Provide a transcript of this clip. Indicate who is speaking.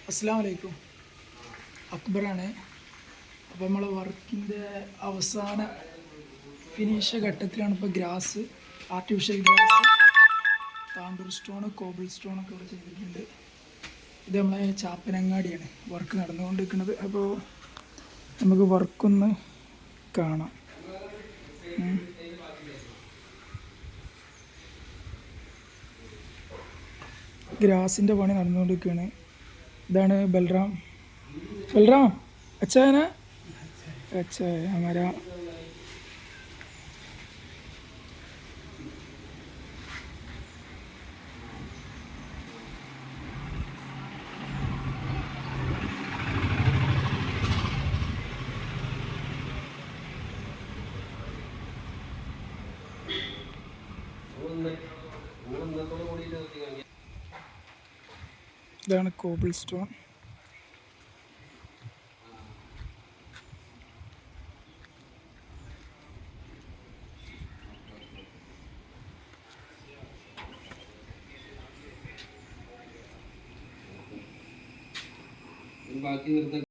Speaker 1: അസ്സലാമു അലൈക്കും. അക്ബറാണ്. അപ്പോൾ നമ്മളെ വർക്കിൻ്റെ അവസാന ഫിനിഷ് ഘട്ടത്തിലാണ്. ഇപ്പോൾ grass, artificial grass, Tandur stone, cobble സ്റ്റോണൊക്കെ ഇവിടെ ചെയ്തിട്ടുണ്ട്. ഇത് നമ്മളെ ചാപ്പനങ്ങാടിയാണ് വർക്ക് നടന്നുകൊണ്ടിരിക്കുന്നത്. അപ്പോൾ നമുക്ക് വർക്കൊന്ന് കാണാം. ഗ്രാസിൻ്റെ പണി നടന്നുകൊണ്ടിരിക്കുകയാണ്. ഇതാണ് ബൽറാം. अच्छा है ना? अच्छा है हमारा. ഇതാണ് കോബിൾ സ്റ്റോൺ.
Speaker 2: ബാക്കി